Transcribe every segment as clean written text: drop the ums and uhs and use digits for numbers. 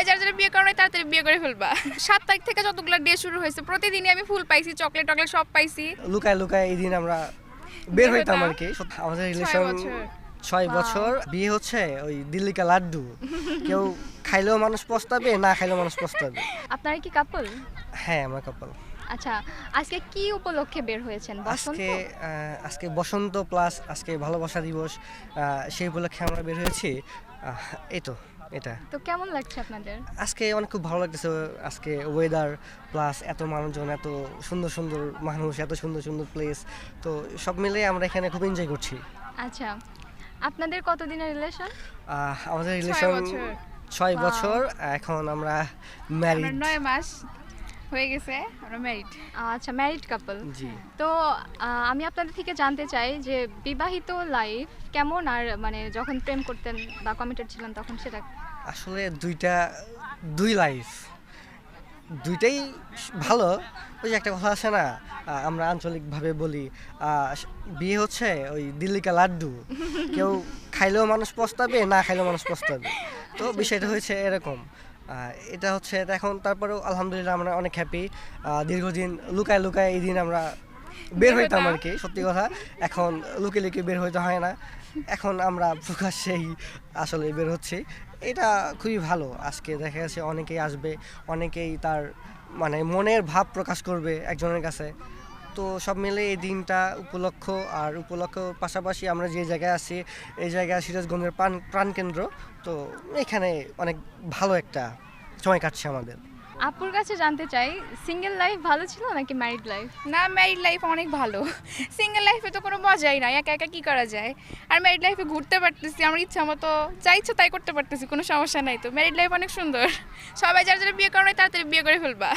যারা যারা বিয়ে করো নাই তাড়াতাড়ি বিয়ে করে ফেলবা। 7 তারিখ থেকে যতগুলো ডে শুরু হয়েছে প্রতিদিনই আমি ফুল পাইছি, চকলেট টকলেট সব পাইছি। লুকায় লুকায় এই দিন আমরা বের হইতাম আর কি। আমাদের রিলেশন 6 বছর। বিয়ে হচ্ছে ওই দিল্লি কা লাড্ডু। কেউ খাইলেও মানুষ পস্তাবে, না খাইলেও মানুষ পস্তাবে। আপনারা কি কাপল? হ্যাঁ, আমরা কাপল। আচ্ছা, আজকে কি উপলক্ষে বের হয়েছেন? বসন্ত? আজকে বসন্ত প্লাস আজকে ভালোবাসা দিবস, সেই উপলক্ষে আমরা বের হয়েছি। এই তো এটা। তো কেমন লাগছে আপনাদের? আজকে অনেক খুব ভালো লাগতেছে। আজকে ওয়েদার প্লাস এত মানুষজন, এত সুন্দর সুন্দর মানুষ, এত সুন্দর সুন্দর প্লেস, তো সব মিলে আমরা এখানে খুব এনজয় করছি। আচ্ছা, আপনাদের কতদিনের রিলেশন? আমাদের রিলেশন 6 বছর। এখন আমরা ম্যারিড। 9 মাস হয়ে গেছে, আমরা ম্যারিড। আচ্ছা, ম্যারিড কাপল। জি। তো আমি আপনাদের থেকে জানতে চাই যে বিবাহিত লাইফ কেমন, আর মানে যখন প্রেম করতেন বা কমিটেড ছিলেন তখন সেটা। আসলে দুই লাইফ, দুইটাই ভালো। ওই যে একটা কথা আছে না, আমরা আঞ্চলিকভাবে বলি বিয়ে হচ্ছে ওই দিল্লি কা লাড্ডু। কেউ খাইলেও মানুষ পস্তাবে, না খাইলেও মানুষ পস্তাবে। তো বিষয়টা হয়েছে এরকম। এটা হচ্ছে এখন, তারপরেও আলহামদুলিল্লাহ আমরা অনেক হ্যাপি। দীর্ঘদিন লুকায় লুকায় এই দিন আমরা বের হইতাম আর কি, সত্যি কথা। এখন লুকে লুকে বের হইতে হয় না, এখন আমরা প্রকাশ্যেই আসলে বের হচ্ছি। এটা খুবই ভালো। আজকে দেখা গেছে অনেকেই আসবে, অনেকেই তার মানে মনের ভাব প্রকাশ করবে একজনের কাছে। তো সব মিলে এই দিনটা উপলক্ষের পাশাপাশি আমরা যে জায়গায় আছি, এই জায়গায় সিরাজগঞ্জের প্রাণকেন্দ্র। তো এখানে অনেক ভালো একটা সময় কাটছে আমাদের। আপুর কাছে জানতে চাই, সিঙ্গেল লাইফ ভালো ছিল নাকি ম্যারিড লাইফ? না, ম্যারিড লাইফ অনেক ভালো। সিঙ্গেল লাইফে তো কোনো মজাই নাই, একা একা কি করা যায়। আর ম্যারিড লাইফে ঘুরতে পারতেছি, আমার ইচ্ছা মতো যা ইচ্ছা তাই করতে পারতেছি, কোনো সমস্যা নাই। তো ম্যারিড লাইফ অনেক সুন্দর। সবাই যারা যারা বিয়ে করো নাই তাড়াতাড়ি বিয়ে করে ফেলবা।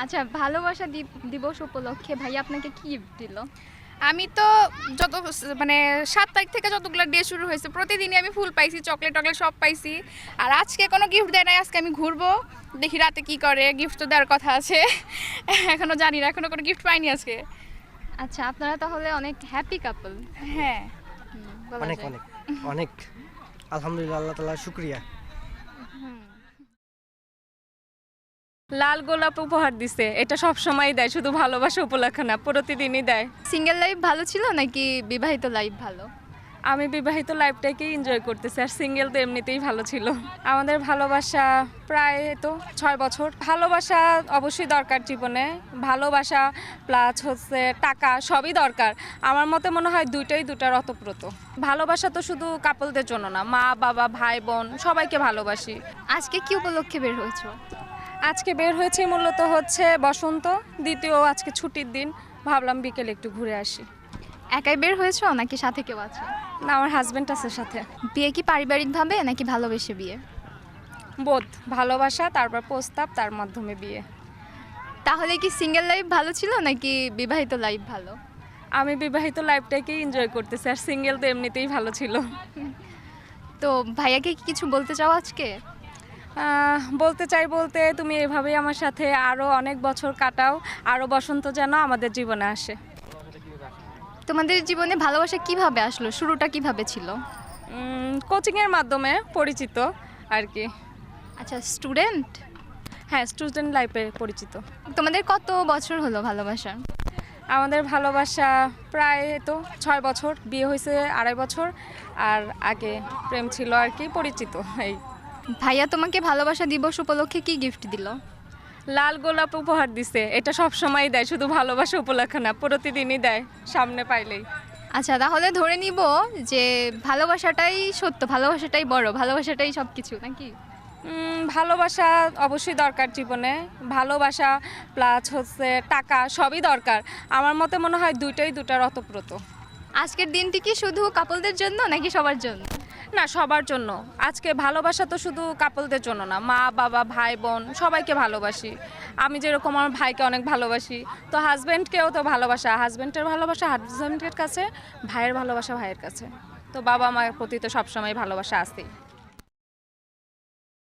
আচ্ছা, ভালোবাসা দিবস উপলক্ষে ভাই আপনাকে কি গিফট দিল? আমি তো মানে 7 তারিখ থেকে যতগুলো ডে শুরু হয়েছে প্রতিদিনই আমি ফুল পাইছি, চকলেট টকলেট সব পাইছি। আর আজকে কোনো গিফট দেয় নাই, আজকে আমি ঘুরবো, দেখি রাতে কি করে। গিফট তো দেওয়ার কথা আছে, এখনো জানি না, এখনো কোনো গিফট পাইনি আজকে। আচ্ছা, আপনারা তাহলে অনেক হ্যাপি কাপল। হ্যাঁ, অনেক অনেক অনেক আলহামদুলিল্লাহ, আল্লাহ তাআলার শুকরিয়া। লাল গোলাপ উপহার দিছে, এটা সব সময় দেয়, শুধু ভালোবাসা উপলক্ষে না, প্রতিদিনই দেয়। সিঙ্গেল লাইফ ভালো ছিল নাকি বিবাহিত লাইফ ভালো? আমি বিবাহিত লাইফটাকেই এনজয় করতেছি, আর সিঙ্গেল তো এমনিতেই ভালো ছিল। আমাদের ভালোবাসা প্রায় তো 6 বছর। ভালোবাসা অবশ্যই দরকার জীবনে, ভালোবাসা প্লাস হচ্ছে টাকা, সবই দরকার। আমার মতে মনে হয় দুটার অতপ্রত। ভালোবাসা তো শুধু কাপলদের জন্য না, মা বাবা ভাই বোন সবাইকে ভালোবাসি। আজকে কি উপলক্ষে বের হয়েছো? আজকে বের হয়েছি মূলত হচ্ছে বসন্ত, দ্বিতীয় আজকে ছুটির দিন, ভাবলাম বিকেলে একটু ঘুরে আসি। একাই বের হয়েছো নাকি সাথে কেউ আছে? না, আমার হাজবেন্ড আছে সাথে। বিয়ে কি পারিবারিকভাবে নাকি ভালোবেসে বিয়ে? বোধ, ভালোবাসা তারপর প্রস্তাব, তার মাধ্যমে বিয়ে। তাহলে কি সিঙ্গেল লাইফ ভালো ছিল নাকি বিবাহিত লাইফ ভালো? আমি বিবাহিত লাইফটাকেই এনজয় করতেছি, আর সিঙ্গেল তো এমনিতেই ভালো ছিল। তো ভাইয়াকে কি কিছু বলতে চাও আজকে? বলতে চাই বলতে, তুমি এভাবেই আমার সাথে আরও অনেক বছর কাটাও, আরও বসন্ত যেন আমাদের জীবনে আসে। তোমাদের জীবনে ভালোবাসা কিভাবে আসলো, শুরুটা কিভাবে ছিল? কোচিংয়ের মাধ্যমে পরিচিত আর কি। আচ্ছা, স্টুডেন্ট? হ্যাঁ, স্টুডেন্ট লাইফে পরিচিত। তোমাদের কত বছর হলো ভালোবাসা? আমাদের ভালোবাসা প্রায় তো 6 বছর, বিয়ে হয়েছে 2.5 বছর, আর আগে প্রেম ছিল আর কি, পরিচিত এই। ভাইয়া তোমাকে ভালোবাসা দিবস উপলক্ষে কি গিফট দিল? লাল গোলাপ উপহার দিছে, এটা সব সময় দেয়, শুধু ভালোবাসা উপলক্ষে না, প্রতিদিনই দেয় সামনে পাইলেই। আচ্ছা, তাহলে ধরে নিব যে ভালোবাসাটাই সত্য, ভালোবাসাটাই বড়, ভালোবাসাটাই সব কিছু নাকি? ভালোবাসা অবশ্যই দরকার জীবনে, ভালোবাসা প্লাস হচ্ছে টাকা, সবই দরকার। আমার মতে মনে হয় দুটার অতপ্রত। আজকের দিনটি কি শুধু কাপলদের জন্য নাকি সবার জন্য? না, সবার জন্য। আজকে ভালোবাসা তো শুধু কাপলদের জন্য না, মা বাবা ভাই বোন সবাইকে ভালোবাসি। আমি যেরকম আমার ভাইকে অনেক ভালোবাসি, তো হাজব্যান্ডকেও তো হাজব্যান্ডের ভালোবাসা হাজব্যান্ডের কাছে, ভাইয়ের ভালোবাসা ভাইয়ের কাছে, তো বাবা মায়ের প্রতি তো সবসময় ভালোবাসা আছেই।